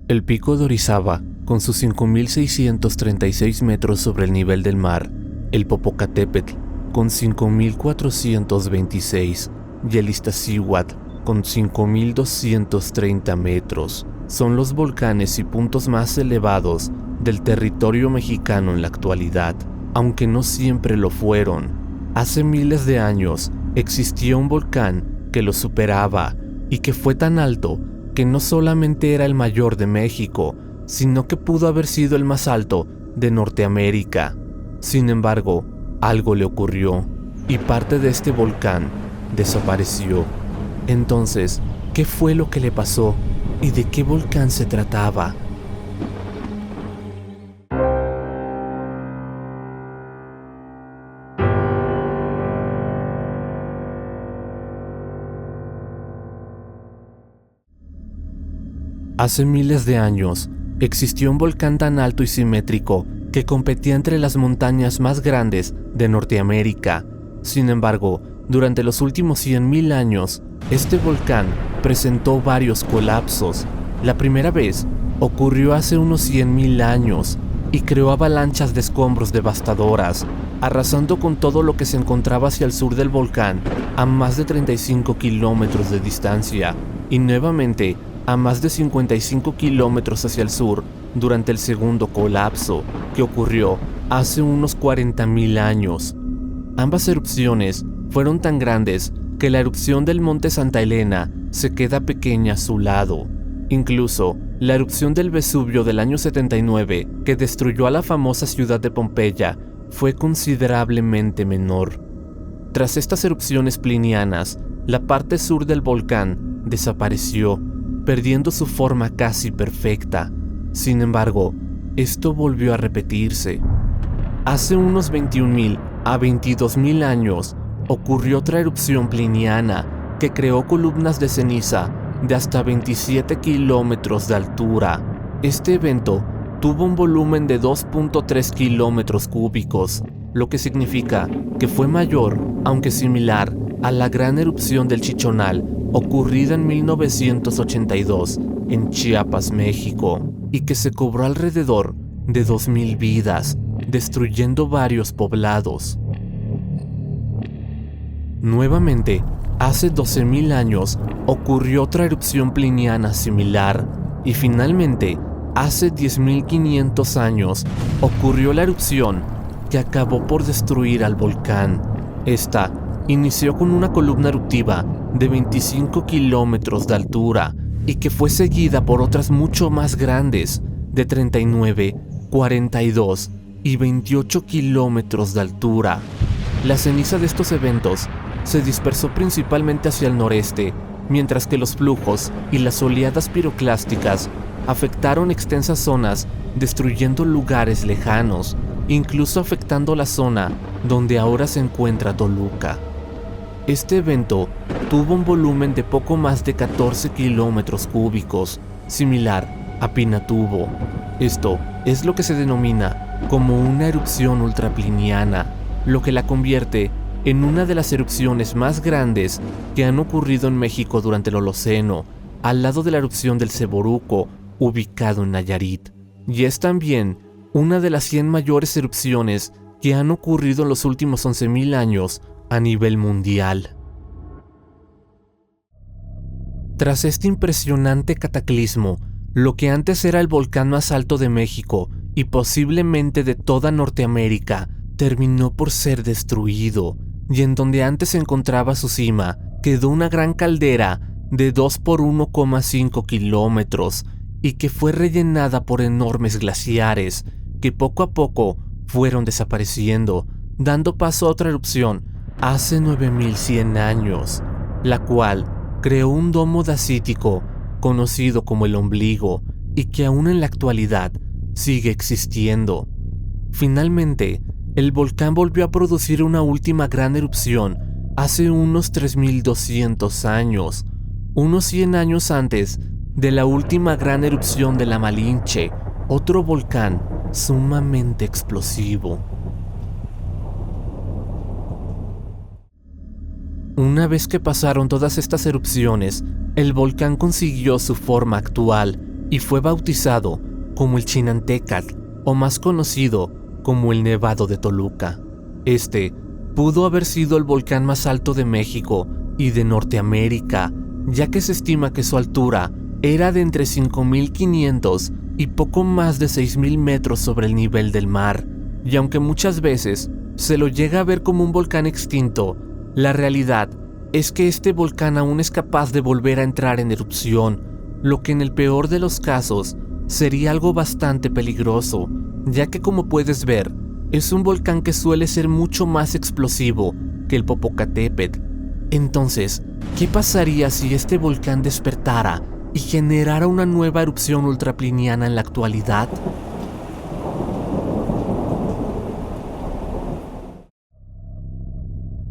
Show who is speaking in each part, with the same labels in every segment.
Speaker 1: El pico de Orizaba, con sus 5.636 metros sobre el nivel del mar, el Popocatépetl, con 5.426, y el Iztaccíhuatl, con 5.230 metros, son los volcanes y puntos más elevados del territorio mexicano en la actualidad, aunque no siempre lo fueron. Hace miles de años existió un volcán que lo superaba y que fue tan alto que no solamente era el mayor de México, sino que pudo haber sido el más alto de Norteamérica. Sin embargo, algo le ocurrió y parte de este volcán desapareció. Entonces, ¿qué fue lo que le pasó y de qué volcán se trataba? Hace miles de años, existió un volcán tan alto y simétrico que competía entre las montañas más grandes de Norteamérica. Sin embargo, durante los últimos 100.000 años, este volcán presentó varios colapsos. La primera vez ocurrió hace unos 100.000 años y creó avalanchas de escombros devastadoras, arrasando con todo lo que se encontraba hacia el sur del volcán a más de 35 kilómetros de distancia, y nuevamente a más de 55 kilómetros hacia el sur durante el segundo colapso, que ocurrió hace unos 40.000 años. Ambas erupciones fueron tan grandes que la erupción del monte Santa Elena se queda pequeña a su lado. Incluso la erupción del Vesubio del año 79, que destruyó a la famosa ciudad de Pompeya, fue considerablemente menor. Tras estas erupciones plinianas, la parte sur del volcán desapareció, perdiendo su forma casi perfecta. Sin embargo, esto volvió a repetirse. Hace unos 21.000 a 22.000 años ocurrió otra erupción pliniana que creó columnas de ceniza de hasta 27 kilómetros de altura. Este evento tuvo un volumen de 2.3 kilómetros cúbicos, lo que significa que fue mayor, aunque similar, a la gran erupción del Chichonal ocurrida en 1982 en Chiapas, México, y que se cobró alrededor de 2.000 vidas, destruyendo varios poblados. Nuevamente, hace 12.000 años ocurrió otra erupción pliniana similar, y finalmente, hace 10.500 años ocurrió la erupción que acabó por destruir al volcán. Esta inició con una columna eruptiva de 25 kilómetros de altura y que fue seguida por otras mucho más grandes de 39, 42 y 28 kilómetros de altura. La ceniza de estos eventos se dispersó principalmente hacia el noreste, mientras que los flujos y las oleadas piroclásticas afectaron extensas zonas, destruyendo lugares lejanos, incluso afectando la zona donde ahora se encuentra Toluca. Este evento tuvo un volumen de poco más de 14 kilómetros cúbicos, similar a Pinatubo. Esto es lo que se denomina como una erupción ultrapliniana, lo que la convierte en una de las erupciones más grandes que han ocurrido en México durante el Holoceno, al lado de la erupción del Ceboruco, ubicado en Nayarit. Y es también una de las 100 mayores erupciones que han ocurrido en los últimos 11.000 años a nivel mundial. Tras este impresionante cataclismo, lo que antes era el volcán más alto de México y posiblemente de toda Norteamérica, terminó por ser destruido, y en donde antes se encontraba su cima, quedó una gran caldera de 2 por 1,5 kilómetros y que fue rellenada por enormes glaciares que poco a poco fueron desapareciendo, dando paso a otra erupción hace 9.100 años, la cual creó un domo dacítico conocido como el ombligo y que aún en la actualidad sigue existiendo. Finalmente, el volcán volvió a producir una última gran erupción hace unos 3.200 años, unos 100 años antes de la última gran erupción de la Malinche, otro volcán sumamente explosivo. Una vez que pasaron todas estas erupciones, el volcán consiguió su forma actual y fue bautizado como el Chinantecatl, o más conocido como el Nevado de Toluca. Este pudo haber sido el volcán más alto de México y de Norteamérica, ya que se estima que su altura era de entre 5.500 y poco más de 6.000 metros sobre el nivel del mar. Y aunque muchas veces se lo llega a ver como un volcán extinto, la realidad es que este volcán aún es capaz de volver a entrar en erupción, lo que en el peor de los casos sería algo bastante peligroso, ya que como puedes ver, es un volcán que suele ser mucho más explosivo que el Popocatépetl. Entonces, ¿qué pasaría si este volcán despertara y generara una nueva erupción ultrapliniana en la actualidad?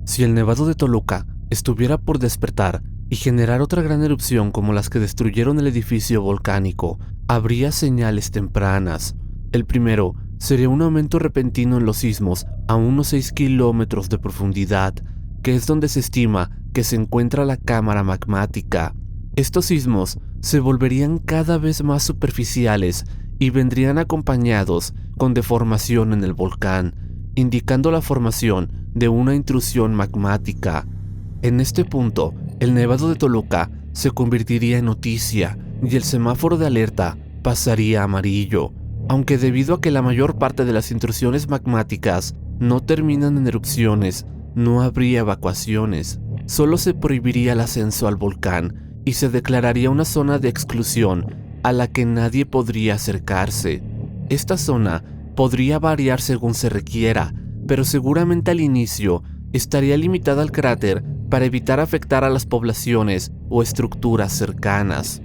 Speaker 1: Si el Nevado de Toluca estuviera por despertar y generar otra gran erupción como las que destruyeron el edificio volcánico, habría señales tempranas. El primero sería un aumento repentino en los sismos a unos 6 kilómetros de profundidad, que es donde se estima que se encuentra la cámara magmática. Estos sismos se volverían cada vez más superficiales y vendrían acompañados con deformación en el volcán, indicando la formación de una intrusión magmática. En este punto, el Nevado de Toluca se convertiría en noticia y el semáforo de alerta pasaría a amarillo, aunque debido a que la mayor parte de las intrusiones magmáticas no terminan en erupciones, no habría evacuaciones. Solo se prohibiría el ascenso al volcán y se declararía una zona de exclusión a la que nadie podría acercarse. Esta zona podría variar según se requiera, pero seguramente al inicio estaría limitada al cráter para evitar afectar a las poblaciones o estructuras cercanas.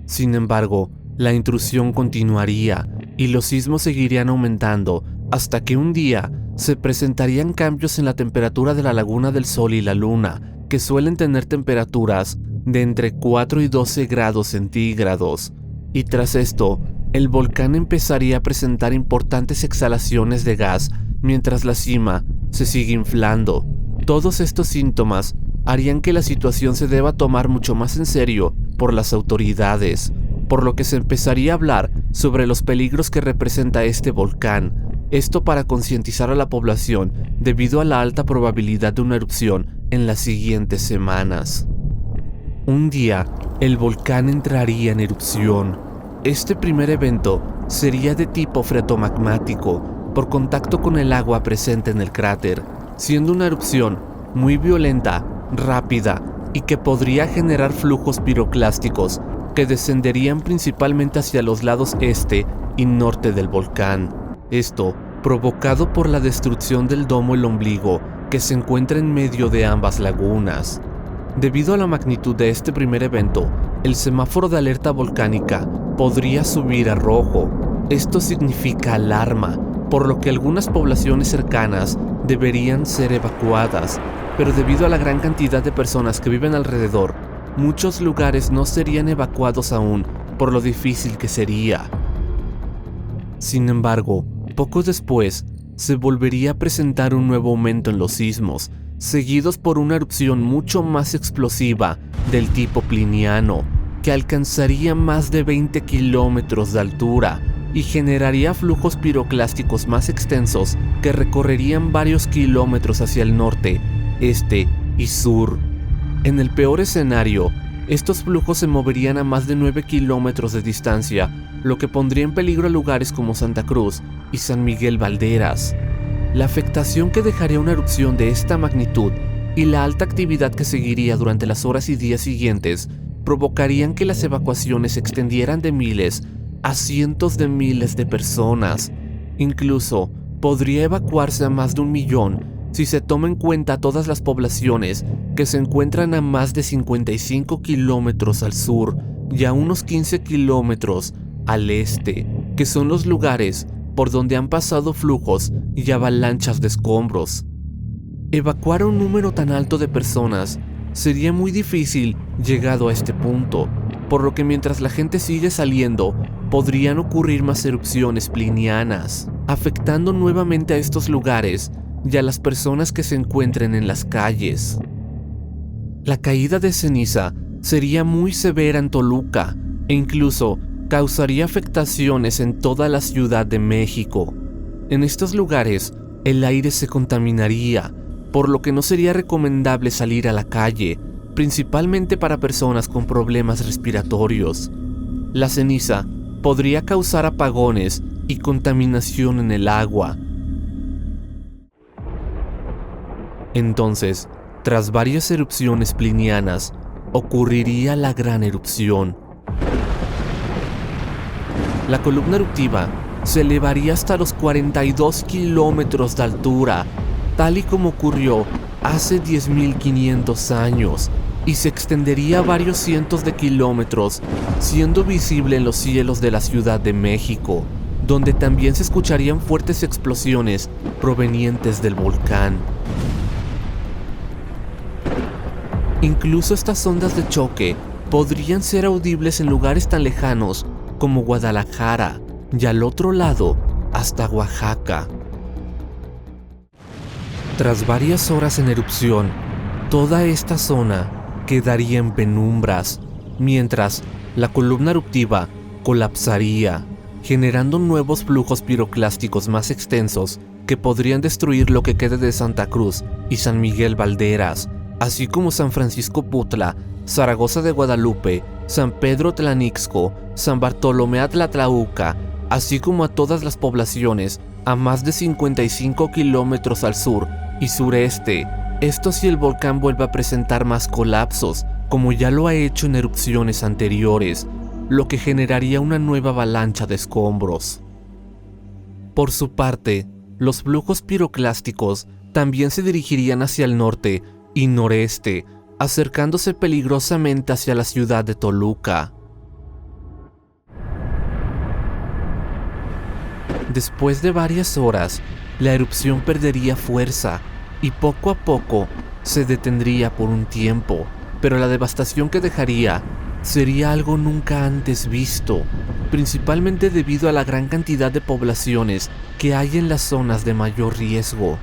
Speaker 1: Sin embargo, la intrusión continuaría y los sismos seguirían aumentando hasta que un día se presentarían cambios en la temperatura de la Laguna del Sol y la Luna, que suelen tener temperaturas de entre 4 y 12 grados centígrados. Y tras esto, el volcán empezaría a presentar importantes exhalaciones de gas mientras la cima se sigue inflando. Todos estos síntomas harían que la situación se deba tomar mucho más en serio por las autoridades, por lo que se empezaría a hablar sobre los peligros que representa este volcán. Esto para concientizar a la población debido a la alta probabilidad de una erupción en las siguientes semanas. Un día, el volcán entraría en erupción. Este primer evento sería de tipo freatomagmático, por contacto con el agua presente en el cráter, siendo una erupción muy violenta, rápida y que podría generar flujos piroclásticos que descenderían principalmente hacia los lados este y norte del volcán. Esto provocado por la destrucción del domo El Ombligo, que se encuentra en medio de ambas lagunas. Debido a la magnitud de este primer evento, el semáforo de alerta volcánica podría subir a rojo. Esto significa alarma, por lo que algunas poblaciones cercanas deberían ser evacuadas, pero debido a la gran cantidad de personas que viven alrededor, muchos lugares no serían evacuados aún, por lo difícil que sería. Sin embargo, poco después, se volvería a presentar un nuevo aumento en los sismos, seguidos por una erupción mucho más explosiva del tipo pliniano, que alcanzaría más de 20 kilómetros de altura y generaría flujos piroclásticos más extensos que recorrerían varios kilómetros hacia el norte, este y sur. En el peor escenario, estos flujos se moverían a más de 9 kilómetros de distancia, lo que pondría en peligro a lugares como Santa Cruz y San Miguel Valderas. La afectación que dejaría una erupción de esta magnitud y la alta actividad que seguiría durante las horas y días siguientes provocarían que las evacuaciones se extendieran de miles a cientos de miles de personas. Incluso podría evacuarse a más de 1 millón si se toma en cuenta todas las poblaciones que se encuentran a más de 55 kilómetros al sur y a unos 15 kilómetros al este, que son los lugares por donde han pasado flujos y avalanchas de escombros. Evacuar a un número tan alto de personas sería muy difícil llegado a este punto, por lo que mientras la gente sigue saliendo, podrían ocurrir más erupciones plinianas, afectando nuevamente a estos lugares y a las personas que se encuentren en las calles. La caída de ceniza sería muy severa en Toluca, e incluso causaría afectaciones en toda la Ciudad de México. En estos lugares, el aire se contaminaría, por lo que no sería recomendable salir a la calle, principalmente para personas con problemas respiratorios. La ceniza podría causar apagones y contaminación en el agua. Entonces, tras varias erupciones plinianas, ocurriría la gran erupción. La columna eruptiva se elevaría hasta los 42 kilómetros de altura, tal y como ocurrió hace 10.500 años, y se extendería varios cientos de kilómetros, siendo visible en los cielos de la Ciudad de México, donde también se escucharían fuertes explosiones provenientes del volcán. Incluso estas ondas de choque podrían ser audibles en lugares tan lejanos como Guadalajara y al otro lado hasta Oaxaca. Tras varias horas en erupción, toda esta zona quedaría en penumbras, mientras la columna eruptiva colapsaría, generando nuevos flujos piroclásticos más extensos que podrían destruir lo que quede de Santa Cruz y San Miguel Valderas, así como San Francisco Putla, Zaragoza de Guadalupe, San Pedro Tlanixco, San Bartolomé Atlatlauca, así como a todas las poblaciones a más de 55 kilómetros al sur y sureste. Esto si el volcán vuelve a presentar más colapsos, como ya lo ha hecho en erupciones anteriores, lo que generaría una nueva avalancha de escombros. Por su parte, los flujos piroclásticos también se dirigirían hacia el norte y noreste, acercándose peligrosamente hacia la ciudad de Toluca. Después de varias horas, la erupción perdería fuerza y poco a poco se detendría por un tiempo, pero la devastación que dejaría sería algo nunca antes visto, principalmente debido a la gran cantidad de poblaciones que hay en las zonas de mayor riesgo.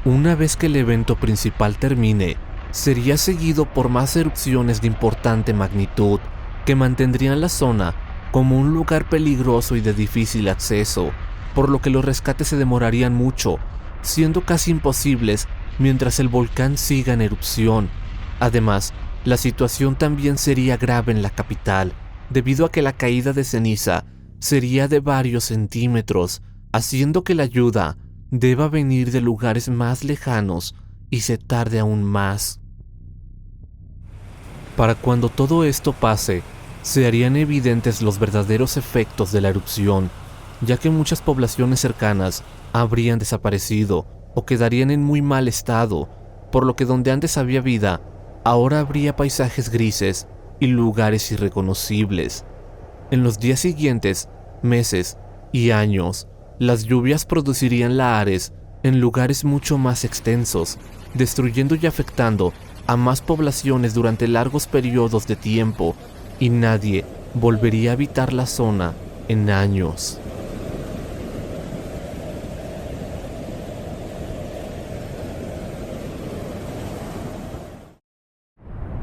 Speaker 1: Una vez que el evento principal termine, sería seguido por más erupciones de importante magnitud que mantendrían la zona como un lugar peligroso y de difícil acceso, por lo que los rescates se demorarían mucho, siendo casi imposibles mientras el volcán siga en erupción. Además, la situación también sería grave en la capital, debido a que la caída de ceniza sería de varios centímetros, haciendo que la ayuda deba venir de lugares más lejanos y se tarde aún más. Para cuando todo esto pase, se harían evidentes los verdaderos efectos de la erupción, ya que muchas poblaciones cercanas habrían desaparecido o quedarían en muy mal estado, por lo que donde antes había vida, ahora habría paisajes grises y lugares irreconocibles. En los días siguientes, meses y años, las lluvias producirían lahares en lugares mucho más extensos, destruyendo y afectando a más poblaciones durante largos periodos de tiempo, y nadie volvería a habitar la zona en años.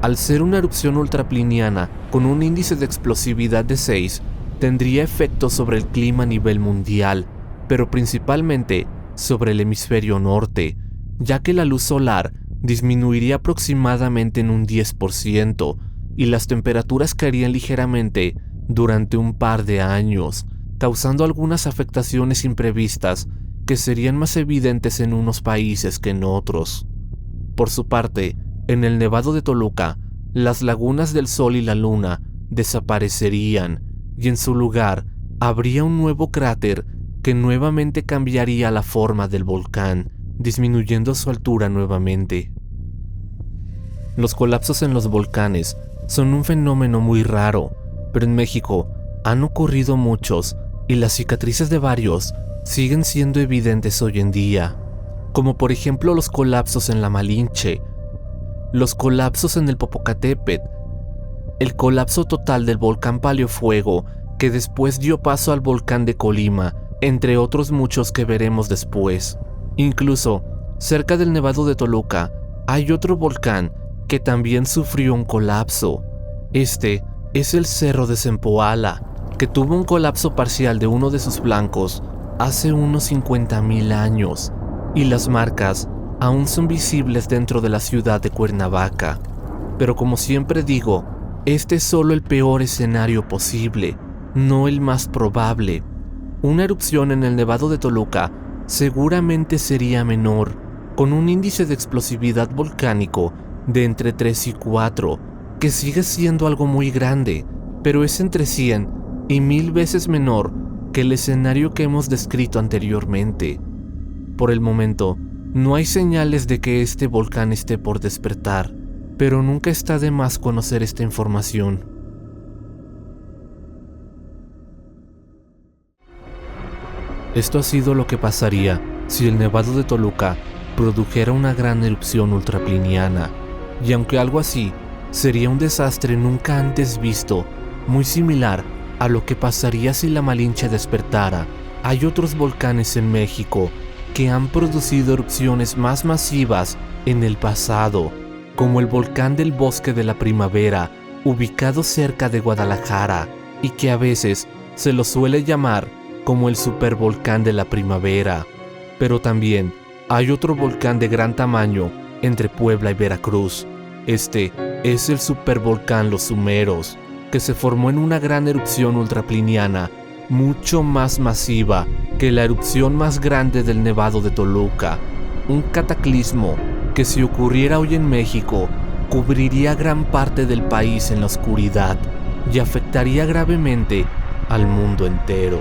Speaker 1: Al ser una erupción ultrapliniana con un índice de explosividad de 6, tendría efectos sobre el clima a nivel mundial, pero principalmente sobre el hemisferio norte, ya que la luz solar disminuiría aproximadamente en un 10% y las temperaturas caerían ligeramente durante un par de años, causando algunas afectaciones imprevistas que serían más evidentes en unos países que en otros. Por su parte, en el Nevado de Toluca, las lagunas del Sol y la Luna desaparecerían y en su lugar habría un nuevo cráter que nuevamente cambiaría la forma del volcán, disminuyendo su altura nuevamente. Los colapsos en los volcanes son un fenómeno muy raro, pero en México han ocurrido muchos y las cicatrices de varios siguen siendo evidentes hoy en día, como por ejemplo los colapsos en la Malinche, los colapsos en el Popocatépetl, el colapso total del volcán Paleofuego, que después dio paso al volcán de Colima, entre otros muchos que veremos después. Incluso, cerca del Nevado de Toluca, hay otro volcán que también sufrió un colapso. Este es el Cerro de Zempoala, que tuvo un colapso parcial de uno de sus flancos hace unos 50,000 años, y las marcas aún son visibles dentro de la ciudad de Cuernavaca. Pero como siempre digo, este es solo el peor escenario posible, no el más probable. Una erupción en el Nevado de Toluca seguramente sería menor, con un índice de explosividad volcánico de entre 3 y 4, que sigue siendo algo muy grande, pero es entre 100 y 1000 veces menor que el escenario que hemos descrito anteriormente. Por el momento, no hay señales de que este volcán esté por despertar, pero nunca está de más conocer esta información. Esto ha sido lo que pasaría si el Nevado de Toluca produjera una gran erupción ultrapliniana, y aunque algo así sería un desastre nunca antes visto, muy similar a lo que pasaría si la Malinche despertara, hay otros volcanes en México que han producido erupciones más masivas en el pasado, como el volcán del Bosque de la Primavera, ubicado cerca de Guadalajara, y que a veces se lo suele llamar como el supervolcán de la primavera. Pero también hay otro volcán de gran tamaño entre Puebla y Veracruz. Este es el supervolcán Los Humeros, que se formó en una gran erupción ultrapliniana, mucho más masiva que la erupción más grande del Nevado de Toluca. Un cataclismo que, si ocurriera hoy en México, cubriría gran parte del país en la oscuridad y afectaría gravemente al mundo entero.